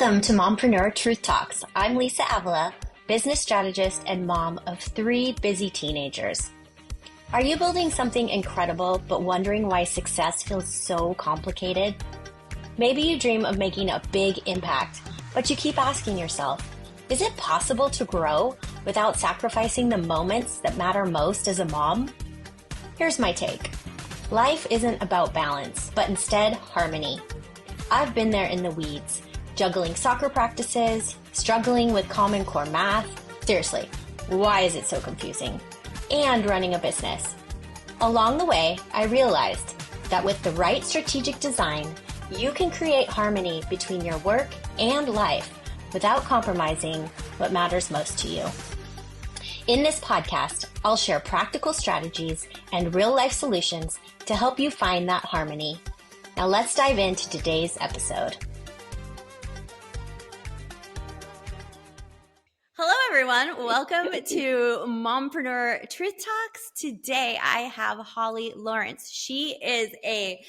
Welcome to Mompreneur Truth Talks. I'm Lisa Avila, business strategist and mom of 3 busy teenagers. Are you building something incredible but wondering why success feels so complicated? Maybe you dream of making a big impact, but you keep asking yourself, is it possible to grow without sacrificing the moments that matter most as a mom? Here's my take. Life isn't about balance, but instead harmony. I've been there in the weeds, juggling soccer practices, struggling with Common Core math. Seriously, why is it so confusing? And running a business. Along the way, I realized that with the right strategic design, you can create harmony between your work and life without compromising what matters most to you. In this podcast, I'll share practical strategies and real-life solutions to help you find that harmony. Now let's dive into today's episode. Hello, everyone. Welcome to Mompreneur Truth Talks. Today, I have Holl-lee Lawrence. She is a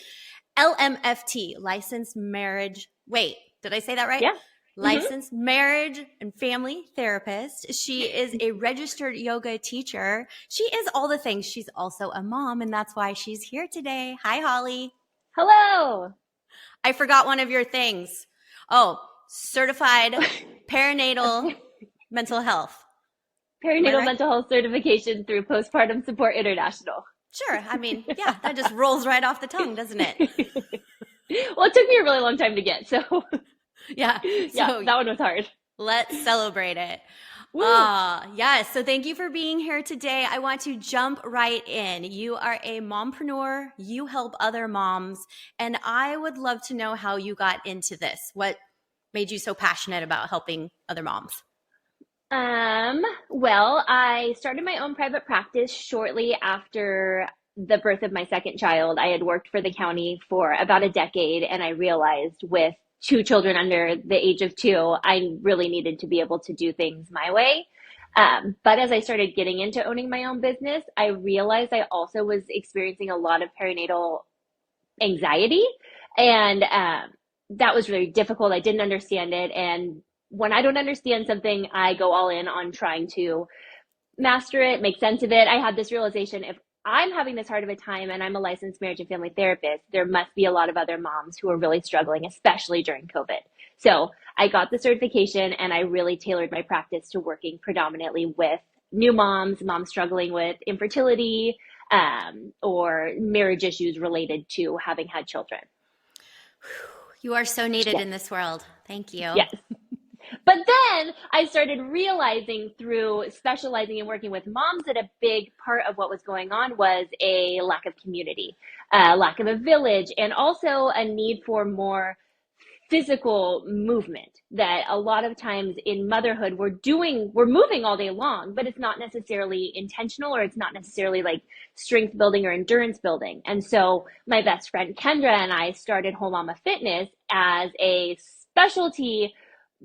LMFT, licensed marriage. Wait, did I say that right? Yeah. Licensed marriage and family therapist. She is a registered yoga teacher. She is all the things. She's also a mom, and that's why she's here today. Hi, Holl-lee. Hello. I forgot one of your things. Oh, certified perinatal mental health. Perinatal mental health certification through Postpartum Support International. Sure. I mean, yeah, that just rolls right off the tongue, doesn't it? Well, it took me a really long time to get, so yeah. So that one was hard. Let's celebrate it. Yes. So thank you for being here today. I want to jump right in. You are a mompreneur. You help other moms. And I would love to know how you got into this. What made you so passionate about helping other moms? Well, I started my own private practice shortly after the birth of my second child. I had worked for the county for about a decade, and I realized with 2 children under the age of 2, I really needed to be able to do things my way. But as I started getting into owning my own business, I realized I also was experiencing a lot of perinatal anxiety, and that was really difficult. I didn't understand it, and when I don't understand something, I go all in on trying to master it, make sense of it. I had this realization, if I'm having this hard of a time and I'm a licensed marriage and family therapist, there must be a lot of other moms who are really struggling, especially during COVID. So I got the certification, and I really tailored my practice to working predominantly with new moms struggling with infertility, or marriage issues related to having had children. You are so needed in this world. Thank you. Yes. But then I started realizing through specializing in working with moms that a big part of what was going on was a lack of community, lack of a village, and also a need for more physical movement. That a lot of times in motherhood, we're moving all day long, but it's not necessarily intentional, or it's not necessarily like strength building or endurance building. And so my best friend Kendra and I started Whole Mama Fitness as a specialty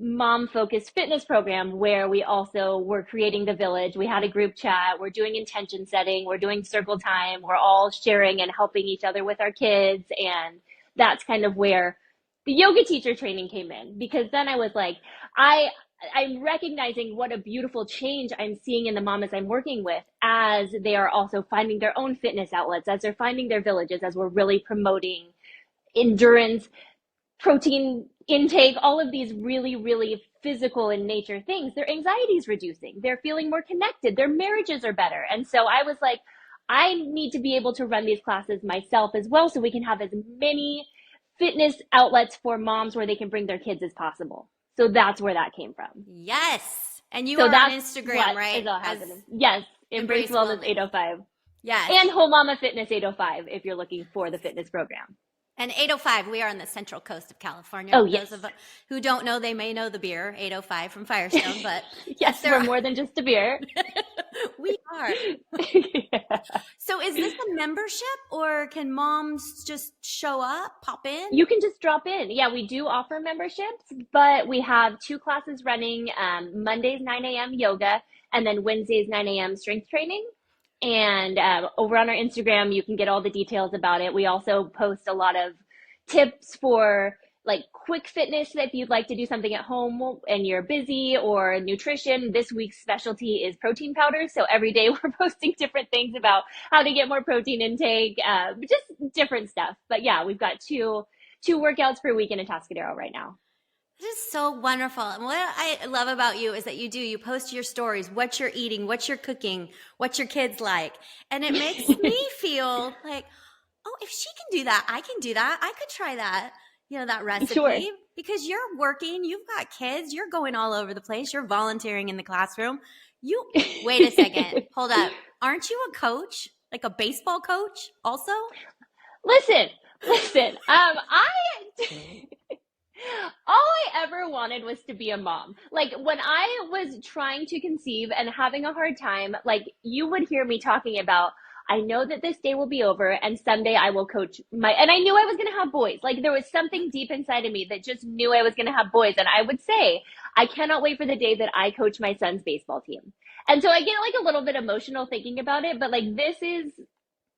mom-focused fitness program where we also were creating the village. We had a group chat. We're doing intention setting. We're doing circle time. We're all sharing and helping each other with our kids. And that's kind of where the yoga teacher training came in, because then I was like, I'm recognizing what a beautiful change I'm seeing in the mamas I'm working with as they are also finding their own fitness outlets, as they're finding their villages, as we're really promoting endurance, protein intake, all of these really, really physical in nature things. Their anxiety is reducing. They're feeling more connected. Their marriages are better. And so I was like, I need to be able to run these classes myself as well, so we can have as many fitness outlets for moms where they can bring their kids as possible. So that's where that came from. Yes. And you are on Instagram, right? Yes. Embrace Wellness 805. Yes. And Whole Mama Fitness 805 if you're looking for the fitness program. And 805, we are on the central coast of California. Oh, yes. Those of who don't know, they may know the beer, 805 from Firestone, but yes, we're more than just a beer. We are. Yeah. So is this a membership, or can moms just show up, pop in? You can just drop in. Yeah, we do offer memberships, but we have 2 classes running, Mondays 9 a.m. yoga, and then Wednesdays 9 a.m. strength training. And over on our Instagram, you can get all the details about it. We also post a lot of tips for like quick fitness if you'd like to do something at home and you're busy, or nutrition. This week's specialty is protein powders. So every day we're posting different things about how to get more protein intake, just different stuff. But yeah, we've got two workouts per week in Atascadero right now. This is so wonderful. And what I love about you is that you post your stories, what you're eating, what you're cooking, what your kids like. And it makes me feel like, oh, if she can do that, I can do that. I could try that, that recipe. Sure. Because you're working, you've got kids, you're going all over the place, you're volunteering in the classroom. Wait a second, hold up. Aren't you a coach, like a baseball coach also? Listen, all I ever wanted was to be a mom. Like when I was trying to conceive and having a hard time, like you would hear me talking about, I know that this day will be over and someday I will coach and I knew I was going to have boys. Like there was something deep inside of me that just knew I was going to have boys. And I would say, I cannot wait for the day that I coach my son's baseball team. And so I get like a little bit emotional thinking about it, but like this is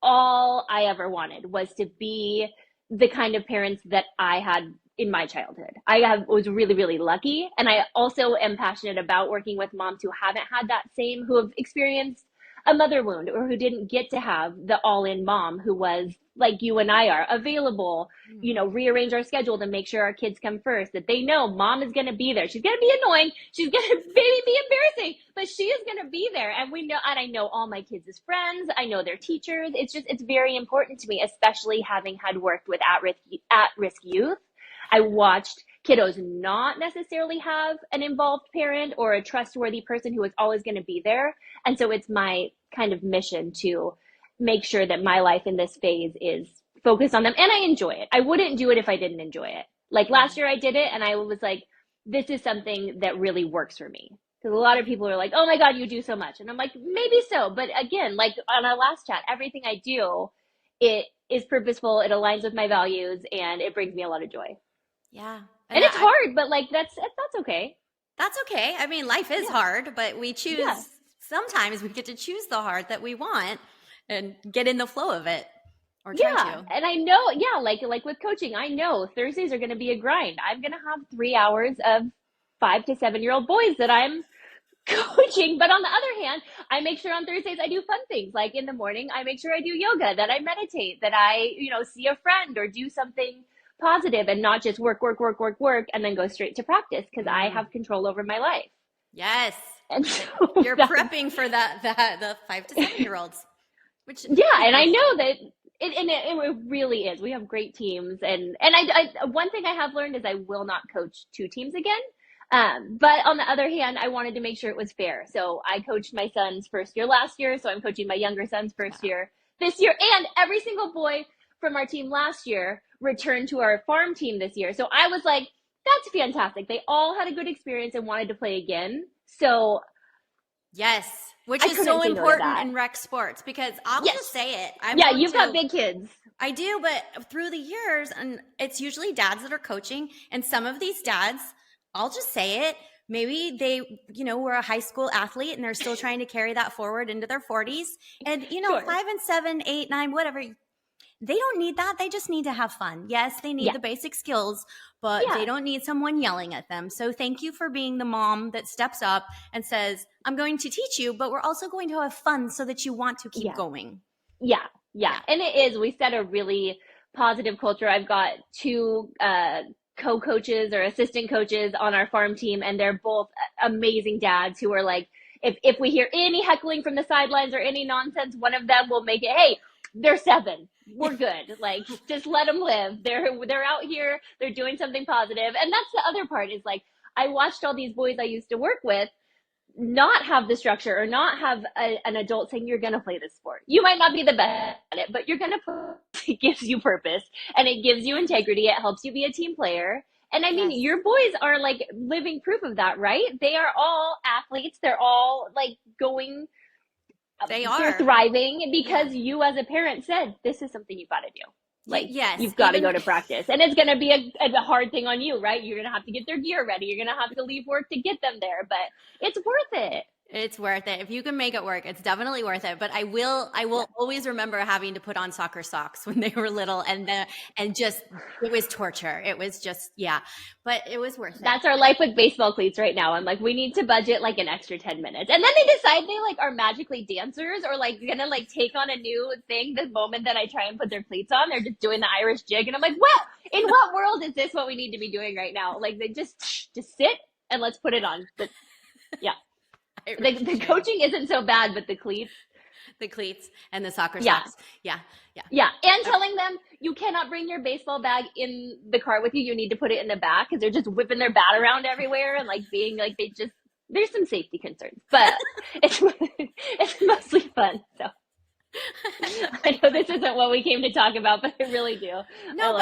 all I ever wanted, was to be the kind of parents that I had in my childhood. Was really, really lucky. And I also am passionate about working with moms who haven't had that same, who have experienced a mother wound, or who didn't get to have the all-in mom who was like you and I are, available, rearrange our schedule to make sure our kids come first, that they know mom is going to be there. She's going to be annoying. She's going to maybe be embarrassing, but she is going to be there. And I know all my kids' friends. I know their teachers. It's very important to me, especially having had worked with at-risk youth. I watched kiddos not necessarily have an involved parent or a trustworthy person who is always going to be there. And so it's my kind of mission to make sure that my life in this phase is focused on them. And I enjoy it. I wouldn't do it if I didn't enjoy it. Like last year I did it and I was like, this is something that really works for me. Because a lot of people are like, oh my God, you do so much. And I'm like, maybe so. But again, like on our last chat, everything I do, it is purposeful. It aligns with my values and it brings me a lot of joy. Yeah. And it's hard, but like, that's okay. That's okay. I mean, life is hard, but we choose, sometimes we get to choose the hard that we want and get in the flow of it, or try to. And I know, like with coaching, I know Thursdays are going to be a grind. I'm going to have 3 hours of 5 to 7-year-old boys that I'm coaching. But on the other hand, I make sure on Thursdays I do fun things. Like in the morning, I make sure I do yoga, that I meditate, that I, see a friend or do something positive, and not just work, and then go straight to practice, because I have control over my life. Yes. And so you're prepping for the 5 to 7-year-olds. Which and I know that it really is. We have great teams, and I one thing I have learned is I will not coach 2 teams again. But on the other hand, I wanted to make sure it was fair. So I coached my son's first year last year, so I'm coaching my younger son's first year this year, and every single boy from our team last year returned to our farm team this year. So I was like, that's fantastic. They all had a good experience and wanted to play again. So yes, which is so important in rec sports, because I'll just say it. You've got big kids. I do, but through the years, and it's usually dads that are coaching, and some of these dads, I'll just say it, maybe they, were a high school athlete and they're still trying to carry that forward into their 40s. And, 5 and 7, 8, 9, whatever, they don't need that. They just need to have fun. Yes, they need the basic skills, but they don't need someone yelling at them. So thank you for being the mom that steps up and says, I'm going to teach you, but we're also going to have fun so that you want to keep going. Yeah. And it is. We set a really positive culture. I've got 2 co-coaches or assistant coaches on our farm team, and they're both amazing dads who are like, if we hear any heckling from the sidelines or any nonsense, one of them will make it, hey, they're 7. We're good. Like, just let them live. They're out here. They're doing something positive. And that's the other part, is like, I watched all these boys I used to work with not have the structure, or not have an adult saying, you're going to play this sport. You might not be the best at it, but you're going to play. It gives you purpose, and it gives you integrity. It helps you be a team player. And I mean, your boys are like living proof of that, right? They are all athletes. They're all like going, they're thriving because you as a parent said, this is something you've got to do. Like, you've got to go to practice, and it's going to be a hard thing on you, right? You're going to have to get their gear ready. You're going to have to leave work to get them there, but it's worth it. It's worth it. If you can make it work, it's definitely worth it. But I will always remember having to put on soccer socks when they were little, and just it was torture. It was just, yeah, but it was worth it. That's our life with baseball cleats right now. I'm like, we need to budget like an extra 10 minutes. And then they decide they like are magically dancers or like gonna like take on a new thing the moment that I try and put their cleats on. They're just doing the Irish jig. And I'm like, well, in what world is this what we need to be doing right now? Like they just sit and let's put it on. But yeah. The coaching isn't so bad, but the cleats and the soccer socks. Yeah. And telling them you cannot bring your baseball bag in the car with you. You need to put it in the back because they're just whipping their bat around everywhere and like being like there's some safety concerns, but it's mostly fun. So I know this isn't what we came to talk about, but I really do. No,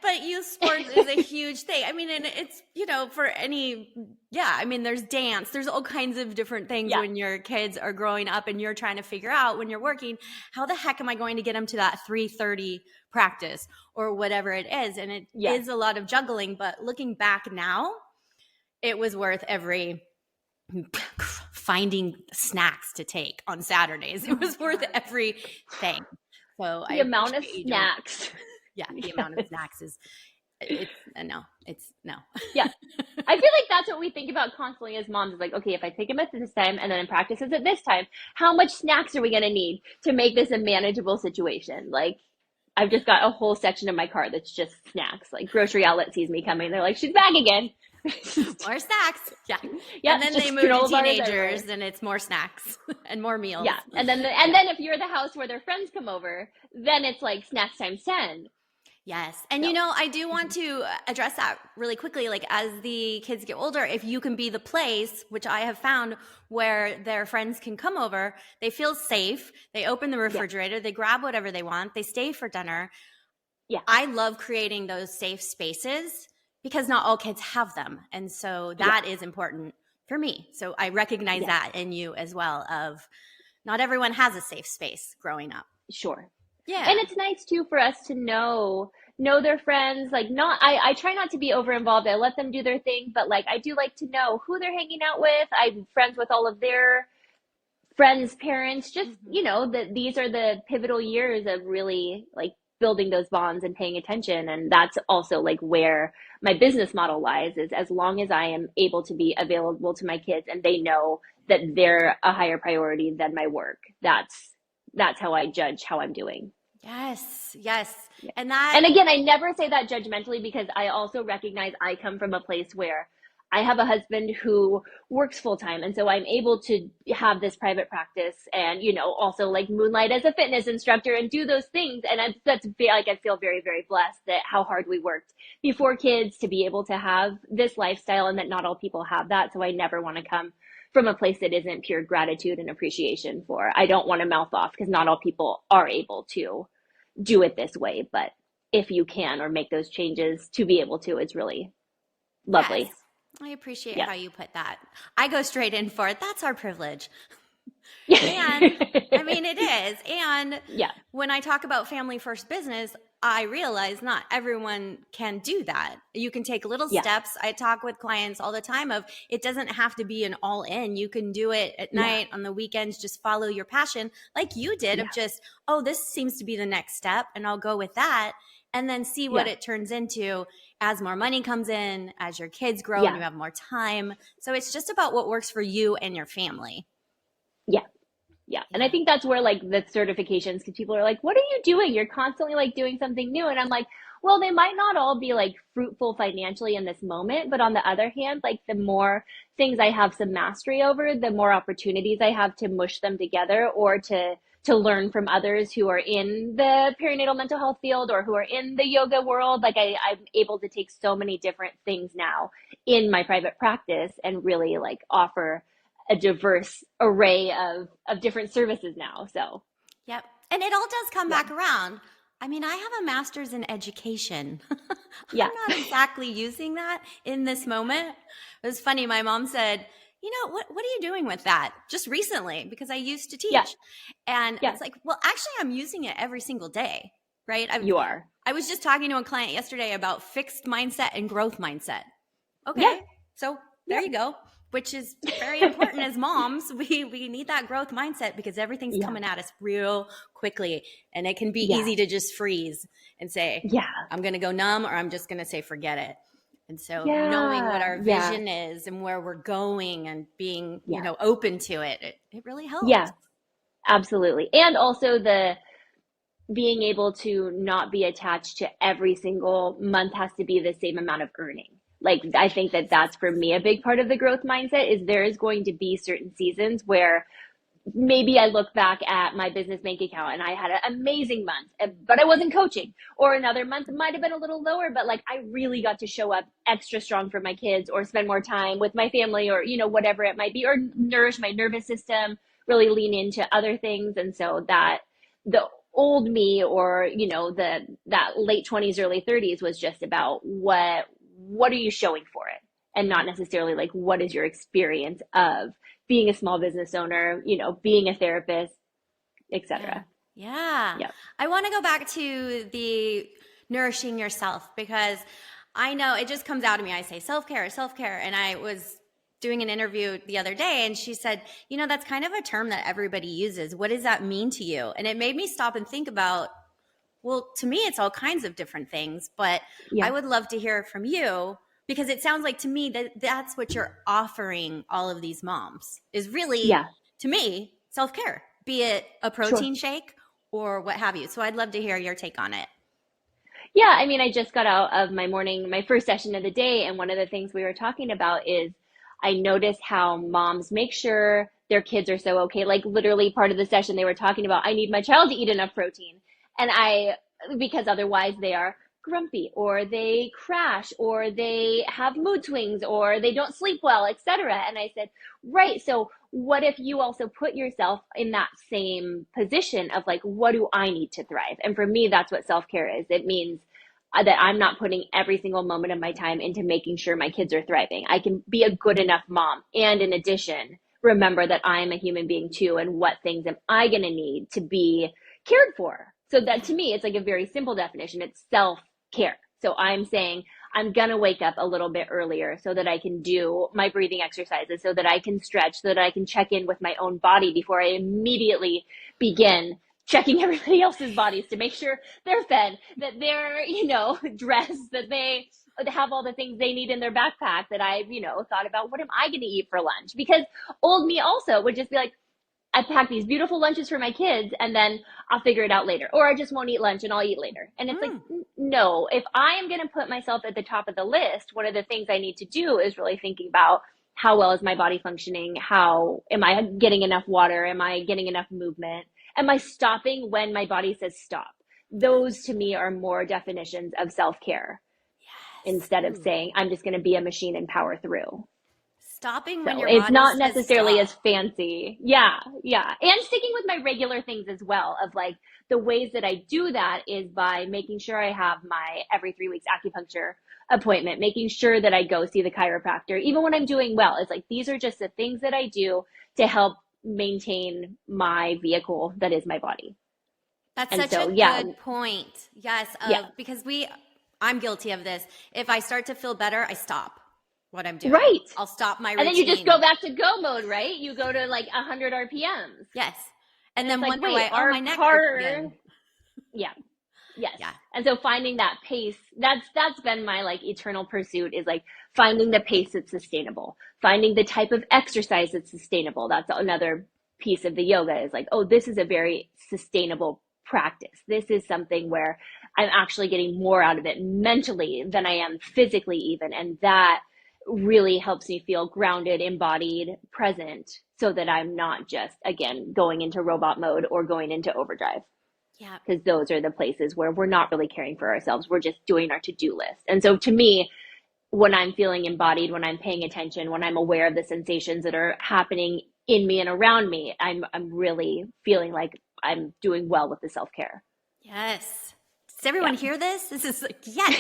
but youth sports is a huge thing. I mean, and it's, for any, I mean, there's dance, there's all kinds of different things when your kids are growing up and you're trying to figure out when you're working, how the heck am I going to get them to that 3:30 practice or whatever it is? And it is a lot of juggling, but looking back now, it was worth every finding snacks to take on Saturdays. It was worth everything. So the amount of snacks. The amount of snacks is no. Yeah. I feel like that's what we think about constantly as moms is like, okay, if I take him at this time and then in practices at this time, how much snacks are we going to need to make this a manageable situation? Like I've just got a whole section of my car that's just snacks. Like grocery outlet sees me coming. They're like, she's back again. More snacks. Yeah. And then they move to teenagers and it's more snacks and more meals. Yeah. And then if you're the house where their friends come over, then it's like snacks times 10. Yes. And I do want to address that really quickly. Like as the kids get older, if you can be the place, which I have found where their friends can come over, they feel safe. They open the refrigerator, they grab whatever they want, they stay for dinner. Yeah. I love creating those safe spaces because not all kids have them. And so that is important for me. So I recognize that in you as well of not everyone has a safe space growing up. Sure. Yeah. And it's nice too for us to know their friends, like I try not to be over involved. I let them do their thing, but like I do like to know who they're hanging out with. I'm friends with all of their friends' parents, just, that these are the pivotal years of really like building those bonds and paying attention. And that's also like where my business model lies is as long as I am able to be available to my kids and they know that they're a higher priority than my work. That's how I judge how I'm doing. Yes. Yeah. And again, I never say that judgmentally because I also recognize I come from a place where I have a husband who works full time. And so I'm able to have this private practice and, also like moonlight as a fitness instructor and do those things. And I feel very, very blessed that how hard we worked before kids to be able to have this lifestyle and that not all people have that. So I never want to come from a place that isn't pure gratitude and appreciation for. I don't want to mouth off because not all people are able to do it this way. But if you can or make those changes to be able to, it's really lovely. Yes. I appreciate how you put that. I go straight in for it. That's our privilege. And I mean, it is. And when I talk about family first business, I realize not everyone can do that. You can take little steps. I talk with clients all the time of it doesn't have to be an all in. You can do it at night, on the weekends, just follow your passion like you did of just, this seems to be the next step and I'll go with that. And then see what it turns into as more money comes in, as your kids grow and you have more time. So it's just about what works for you and your family. Yeah. And I think that's where like the certifications, because people are like, what are you doing? You're constantly like doing something new. And I'm like, well, they might not all be like fruitful financially in this moment. But on the other hand, like the more things I have some mastery over, the more opportunities I have to mush them together or to learn from others who are in the perinatal mental health field or who are in the yoga world. Like I'm able to take so many different things now in my private practice and really like offer a diverse array of different services now. So, yep. And it all does come back around. I mean, I have a master's in education. I'm not exactly using that in this moment. It was funny. My mom said, what are you doing with that? Just recently, because I used to teach. And it's like, well, actually, I'm using it every single day, right? You are. I was just talking to a client yesterday about fixed mindset and growth mindset. Okay. So there you go. which is very important as moms. We need that growth mindset because everything's Yeah. coming at us real quickly, and it can be Yeah. easy to just freeze and say, Yeah. I'm going to go numb, or I'm just going to say, forget it. And so knowing what Yeah. our Yeah. vision is and where we're going and being, Yeah. open to it, it really helps. Yeah, absolutely. And also the being able to not be attached to every single month has to be the same amount of earning. Like, I think that that's for me a big part of the growth mindset is there is going to be certain seasons where maybe I look back at my business bank account and I had an amazing month, but I wasn't coaching. Or another month might have been a little lower, but like I really got to show up extra strong for my kids or spend more time with my family or, whatever it might be, or nourish my nervous system, really lean into other things. And so that the old me or, that late 20s, early 30s was just about what are you showing for it? And not necessarily like, what is your experience of being a small business owner, being a therapist, etc. Yeah. Yep. I want to go back to the nourishing yourself because I know it just comes out of me. I say self-care, self-care. And I was doing an interview the other day and she said, that's kind of a term that everybody uses. What does that mean to you? And it made me stop and think about, well, to me, it's all kinds of different things, but Yeah. I would love to hear from you because it sounds like to me that that's what you're offering all of these moms is really, to me, self-care, be it a protein shake or what have you. So I'd love to hear your take on it. Yeah, I mean, I just got out of my first session of the day, and one of the things we were talking about is I noticed how moms make sure their kids are so okay. Like literally part of the session they were talking about, I need my child to eat enough protein. And because otherwise they are grumpy or they crash or they have mood swings or they don't sleep well, etc. And I said, right, so what if you also put yourself in that same position of like, what do I need to thrive? And for me, that's what self-care is. It means that I'm not putting every single moment of my time into making sure my kids are thriving. I can be a good enough mom. And in addition, remember that I am a human being too. And what things am I going to need to be cared for? So that to me, it's like a very simple definition. It's self-care. So I'm saying I'm going to wake up a little bit earlier so that I can do my breathing exercises, so that I can stretch, so that I can check in with my own body before I immediately begin checking everybody else's bodies to make sure they're fed, that they're, dressed, that they have all the things they need in their backpack, that I've, thought about what am I going to eat for lunch? Because old me also would just be like, I pack these beautiful lunches for my kids and then I'll figure it out later. Or I just won't eat lunch and I'll eat later. And it's like, no, if I am going to put myself at the top of the list, one of the things I need to do is really thinking about how well is my body functioning? How am I getting enough water? Am I getting enough movement? Am I stopping when my body says stop? Those to me are more definitions of self-care instead of saying, I'm just going to be a machine and power through. Stopping when your it's body not says necessarily stop. as fancy. Yeah. And sticking with my regular things as well of like the ways that I do that is by making sure I have my every 3 weeks acupuncture appointment, making sure that I go see the chiropractor, even when I'm doing well. It's like, these are just the things that I do to help maintain my vehicle that is my body. That's such a good point. Yes. Because I'm guilty of this. If I start to feel better, I stop what I'm doing. Right. I'll stop my routine. And then you just go back to go mode, right? You go to like 100 RPMs. Yes. And then wonder why, my neck hurts again. Yeah. Yes. Yeah. And so finding that pace, that's been my like eternal pursuit is like finding the pace that's sustainable, finding the type of exercise that's sustainable. That's another piece of the yoga is like, oh, this is a very sustainable practice. This is something where I'm actually getting more out of it mentally than I am physically even. And that really helps me feel grounded, embodied, present, so that I'm not just, again, going into robot mode or going into overdrive. Yeah. Because those are the places where we're not really caring for ourselves. We're just doing our to-do list. And so to me, when I'm feeling embodied, when I'm paying attention, when I'm aware of the sensations that are happening in me and around me, I'm really feeling like I'm doing well with the self-care. Yes. Does everyone hear this? This is like, yes.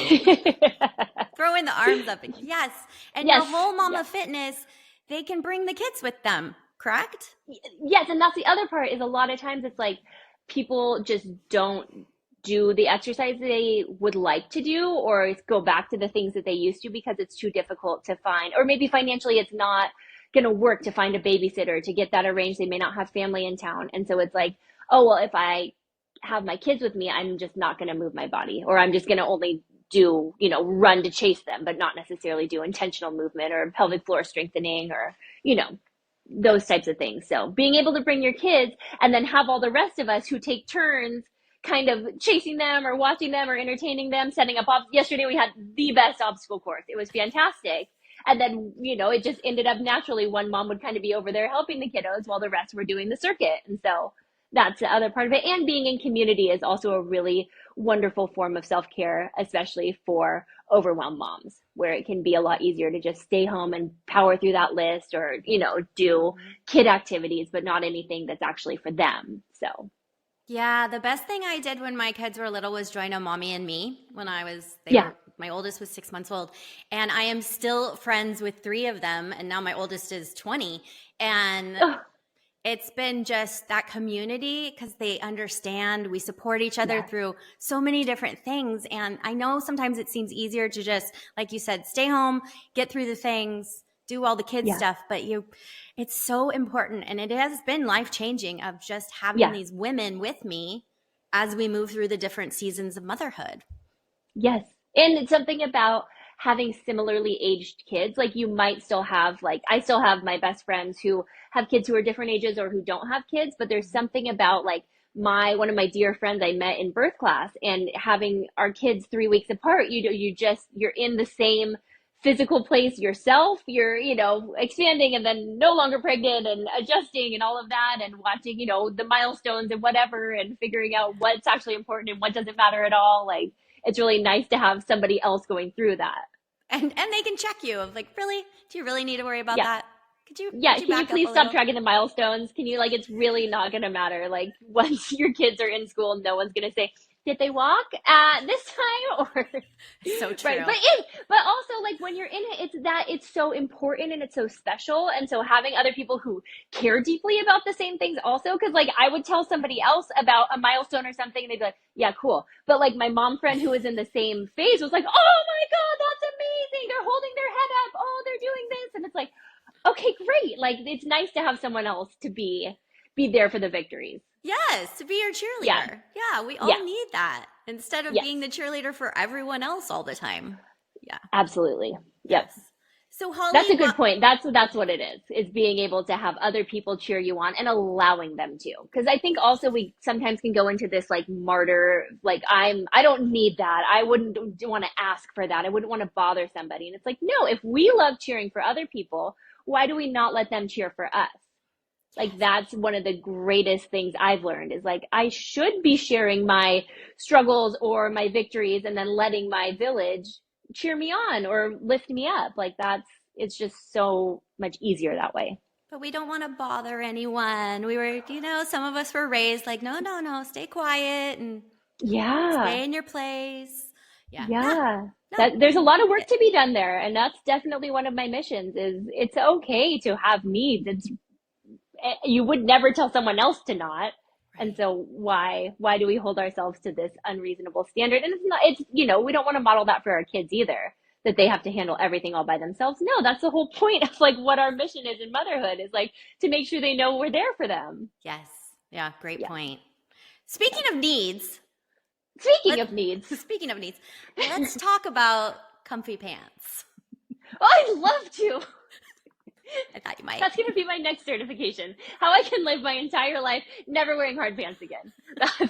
Throwing the arms up. And yes. And your whole Mama Fitness, they can bring the kids with them, correct? Yes. And that's the other part is a lot of times it's like people just don't do the exercise they would like to do or go back to the things that they used to because it's too difficult to find, or maybe financially it's not going to work to find a babysitter to get that arranged. They may not have family in town. And so it's like, oh, well, if I have my kids with me, I'm just not going to move my body, or I'm just going to only do, run to chase them, but not necessarily do intentional movement or pelvic floor strengthening or, those types of things. So being able to bring your kids and then have all the rest of us who take turns kind of chasing them or watching them or entertaining them, setting up. Yesterday we had the best obstacle course. It was fantastic. And then, it just ended up naturally one mom would kind of be over there helping the kiddos while the rest were doing the circuit. And so that's the other part of it. And being in community is also a really wonderful form of self-care, especially for overwhelmed moms, where it can be a lot easier to just stay home and power through that list or, do kid activities, but not anything that's actually for them. So. Yeah, the best thing I did when my kids were little was join a mommy and me when my oldest was 6 months old. And I am still friends with 3 of them. And now my oldest is 20. And it's been just that community because they understand, we support each other through so many different things. And I know sometimes it seems easier to just, like you said, stay home, get through the things, do all the kids stuff, but it's so important. And it has been life-changing of just having these women with me as we move through the different seasons of motherhood. Yes. And it's something about having similarly aged kids. Like you might still have, I still have my best friends who have kids who are different ages or who don't have kids, but there's something about one of my dear friends I met in birth class, and having our kids 3 weeks apart, you're in the same physical place yourself, you're, expanding and then no longer pregnant and adjusting and all of that and watching, the milestones and whatever and figuring out what's actually important and what doesn't matter at all. It's really nice to have somebody else going through that. And they can check you of really, do you really need to worry about that? Can you please stop tracking the milestones? Can you, it's really not going to matter. Once your kids are in school, no one's going to say, did they walk this time? Or so true. Right. But also when you're in it, it's so important and it's so special. And so having other people who care deeply about the same things also, because I would tell somebody else about a milestone or something and they'd be like, yeah, cool. But my mom friend who was in the same phase was like, oh my God, that's amazing. They're holding their head up. Oh, they're doing this. And it's like, okay, great. It's nice to have someone else to be there for the victories. Yes, to be your cheerleader. Yeah, we all need that instead of being the cheerleader for everyone else all the time. Yeah. Absolutely. Yes. So Holl-lee, that's a good point. That's what it is being able to have other people cheer you on and allowing them to. Because I think also we sometimes can go into this martyr, I don't need that. I wouldn't want to ask for that. I wouldn't want to bother somebody. And it's no, if we love cheering for other people, why do we not let them cheer for us? That's one of the greatest things I've learned is I should be sharing my struggles or my victories and then letting my village cheer me on or lift me up. It's just so much easier that way. But we don't want to bother anyone. We were, some of us were raised no, stay quiet and stay in your place. Yeah. There's a lot of work to be done there. And that's definitely one of my missions is it's okay to have needs. You would never tell someone else to not. Right. And so why do we hold ourselves to this unreasonable standard? And we don't want to model that for our kids either, that they have to handle everything all by themselves. No, that's the whole point of what our mission is in motherhood is to make sure they know we're there for them. Yes. Yeah. Great point. Speaking of needs, let's talk about comfy pants. Oh, I'd love to. I thought you might. That's going to be my next certification. How I can live my entire life never wearing hard pants again. I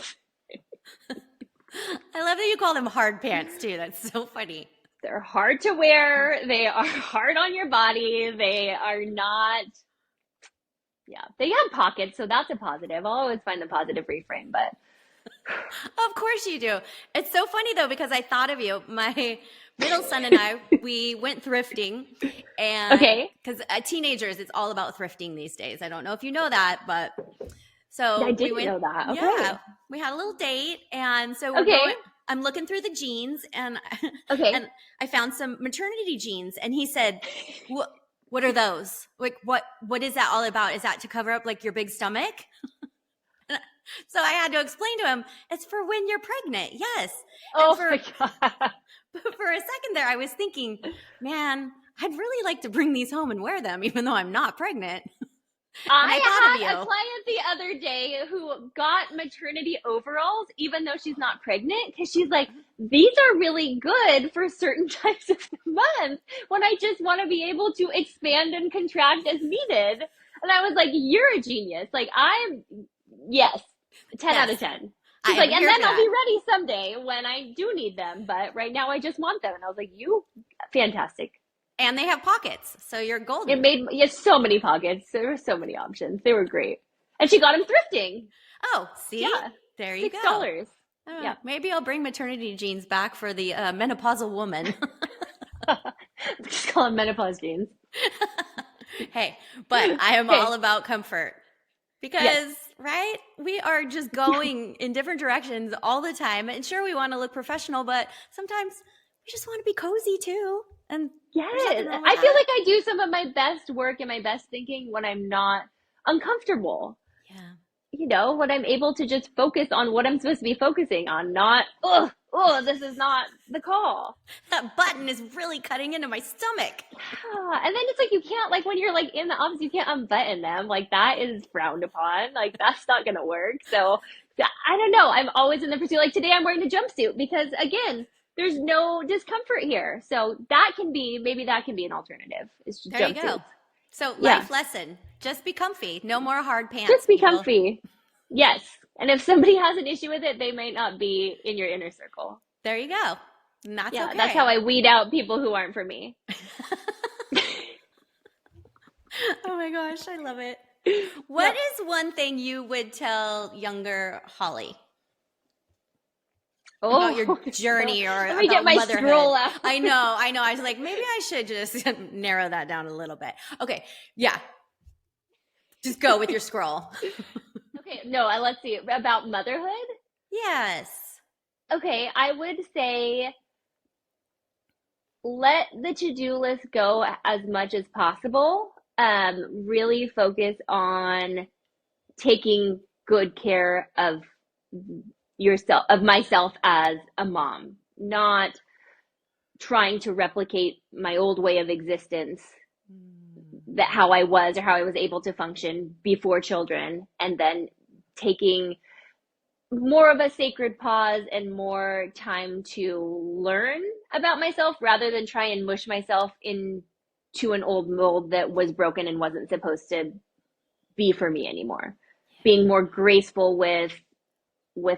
love that you call them hard pants too. That's so funny. They're hard to wear. They are hard on your body. They are not. Yeah, they have pockets, so that's a positive. I'll always find the positive reframe, but. Of course you do. It's so funny though, because I thought of you. My middle son and I, we went thrifting, and because teenagers, it's all about thrifting these days. I don't know if you know that, but so I didn't know that. Okay. Yeah, we had a little date, and so we're going. I'm looking through the jeans, and and I found some maternity jeans, and he said, "What are those? What is that all about? Is that to cover up your big stomach?" So I had to explain to him, it's for when you're pregnant. Yes. Oh my God. But for a second there, I was thinking, man, I'd really like to bring these home and wear them, even though I'm not pregnant. I thought of had a you. client the other day who got maternity overalls, even though she's not pregnant, because she's like, these are really good for certain times of the month when I just want to be able to expand and contract as needed. And I was like, you're a genius. Like, yes, 10 out of 10. She's like, and then I'll be ready someday when I do need them. But right now I just want them. And I was like, fantastic. And they have pockets, so you're golden. It made so many pockets. There were so many options. They were great. And she got them thrifting. Oh, see? Yeah. There you $6. go. Yeah. Maybe I'll bring maternity jeans back for the menopausal woman. Just call them menopause jeans. Hey, but I am all about comfort because, right? We are just going in different directions all the time. And sure, we want to look professional, but sometimes we just want to be cozy too. And yes, I feel like I do some of my best work and my best thinking when I'm not uncomfortable. Yeah. You know, when I'm able to just focus on what I'm supposed to be focusing on, not, this is not the call. That button is really cutting into my stomach. Yeah. And then it's like, you can't, like, when you're like in the office, you can't unbutton them. Like, that is frowned upon. Like, that's not going to work. So I don't know. I'm always in the pursuit. Like, today I'm wearing a jumpsuit because, again, there's no discomfort here. So maybe that can be an alternative. It's just there jumpsuits. You go. So life lesson, just be comfy. No more hard pants. Just be comfy. Yes. And if somebody has an issue with it, they might not be in your inner circle. There you go. And that's okay. That's how I weed out people who aren't for me. Oh my gosh, I love it. What is one thing you would tell younger Holl-lee? About your journey or let me about get my motherhood. Scroll out. I know. I was like, maybe I should just narrow that down a little bit. Okay. Yeah. Just go with your scroll. Okay. No, let's see. About motherhood? Yes. Okay. I would say let the to-do list go as much as possible. Really focus on taking good care of myself as a mom, not trying to replicate my old way of existence, that how I was or how I was able to function before children, and then taking more of a sacred pause and more time to learn about myself rather than try and mush myself into an old mold that was broken and wasn't supposed to be for me anymore. Being more graceful with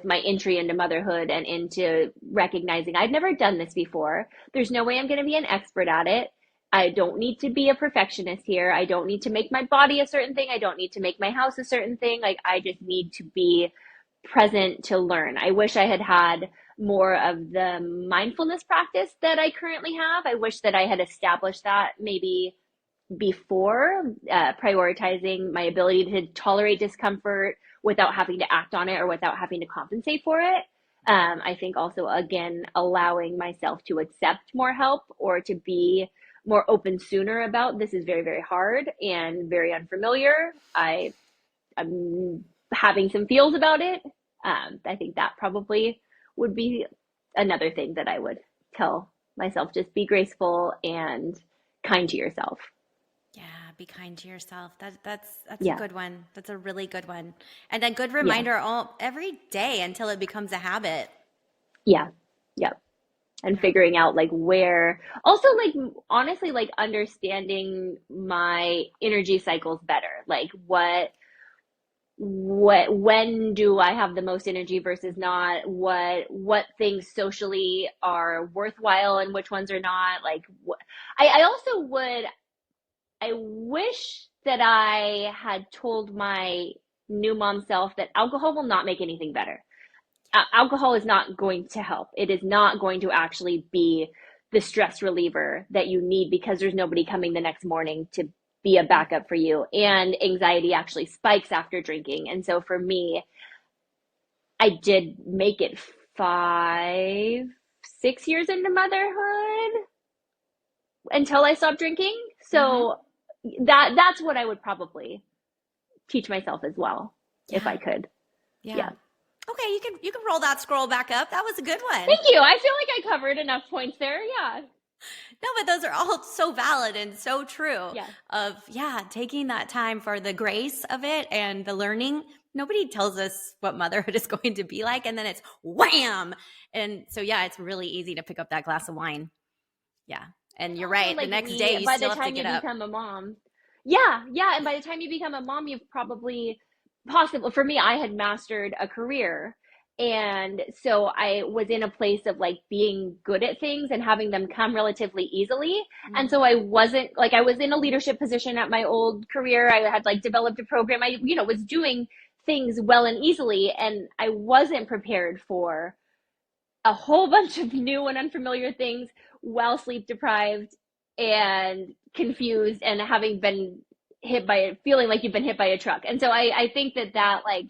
my entry into motherhood and into recognizing I'd never done this before. There's no way I'm going to be an expert at it. I don't need to be a perfectionist here. I don't need to make my body a certain thing. I don't need to make my house a certain thing. Like, I just need to be present to learn. I wish I had had more of the mindfulness practice that I currently have. I wish that I had established that maybe before, prioritizing my ability to tolerate discomfort without having to act on it or without having to compensate for it. I think also, again, allowing myself to accept more help or to be more open sooner about this is very, very hard and very unfamiliar. I'm having some feels about it. I think that probably would be another thing that I would tell myself. Just be graceful and kind to yourself. Yeah, be kind to yourself. That's Yeah. a good one. That's a really good one. And a good reminder every day until it becomes a habit. Yeah. Yep. And figuring out like where, also like honestly, like understanding my energy cycles better. Like when do I have the most energy versus not? What things socially are worthwhile and which ones are not? Like I wish that I had told my new mom self that alcohol will not make anything better. Alcohol is not going to help. It is not going to actually be the stress reliever that you need because there's nobody coming the next morning to be a backup for you. And anxiety actually spikes after drinking. And so for me, I did make it 5, 6 years into motherhood until I stopped drinking. So that's what I would probably teach myself as well, if I could. Yeah. Okay, you can roll that scroll back up. That was a good one. Thank you. I feel like I covered enough points there. Yeah. No, but those are all so valid and so true Yeah. of, taking that time for the grace of it and the learning. Nobody tells us what motherhood is going to be like, and then it's wham. And so, it's really easy to pick up that glass of wine. Yeah. And you're right. Like the next day, you by still the have to time get you up. become a mom. Yeah, yeah. And by the time you become a mom, you've probably possible for me, I had mastered a career. And so I was in a place of like being good at things and having them come relatively easily. And so I wasn't like, I was in a leadership position at my old career. I had like developed a program. I, was doing things well and easily. And I wasn't prepared for a whole bunch of new and unfamiliar things while sleep deprived and confused and having been feeling like you've been hit by a truck. And so I think that like,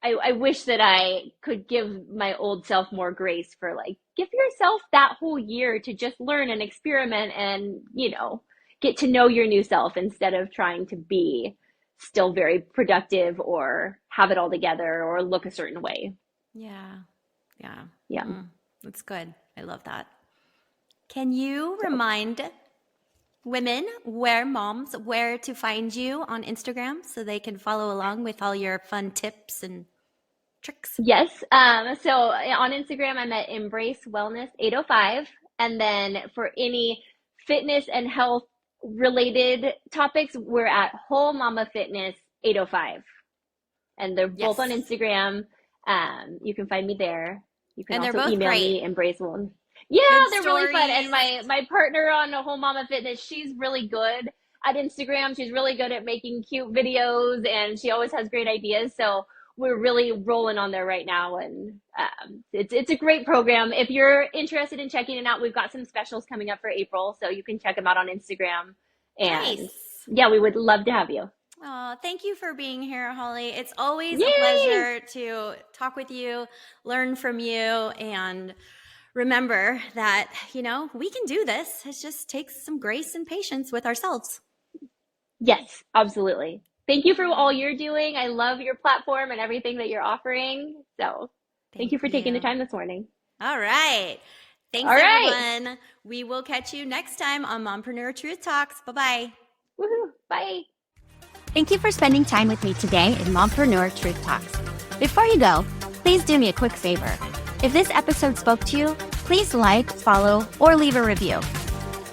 I wish that I could give my old self more grace for like, give yourself that whole year to just learn and experiment and, get to know your new self instead of trying to be still very productive or have it all together or look a certain way. Yeah. Yeah. That's good. I love that. Can you remind women, moms, where to find you on Instagram so they can follow along with all your fun tips and tricks? Yes. So on Instagram, I'm at Embrace Wellness 805. And then for any fitness and health related topics, we're at Whole Mama Fitness 805. And they're both on Instagram. You can find me there. You can also email me, Embrace Wellness. Yeah, they're really fun. And my partner on Whole Mama Fitness, she's really good at Instagram. She's really good at making cute videos and she always has great ideas. So we're really rolling on there right now. And it's a great program. If you're interested in checking it out, we've got some specials coming up for April. So you can check them out on Instagram. And yeah, we would love to have you. Oh, thank you for being here, Holl-lee. It's always a pleasure to talk with you, learn from you, and remember that, we can do this. It just takes some grace and patience with ourselves. Yes, absolutely. Thank you for all you're doing. I love your platform and everything that you're offering. So thank you for taking the time this morning. All right. Thanks, everyone. We will catch you next time on Mompreneur Truth Talks. Bye-bye. Woohoo. Bye. Thank you for spending time with me today in Mompreneur Truth Talks. Before you go, please do me a quick favor. If this episode spoke to you, please like, follow, or leave a review.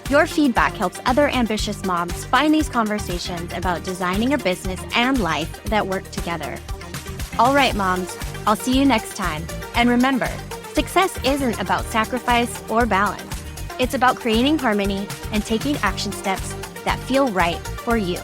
Your feedback helps other ambitious moms find these conversations about designing a business and life that work together. All right, moms, I'll see you next time. And remember, success isn't about sacrifice or balance. It's about creating harmony and taking action steps that feel right for you.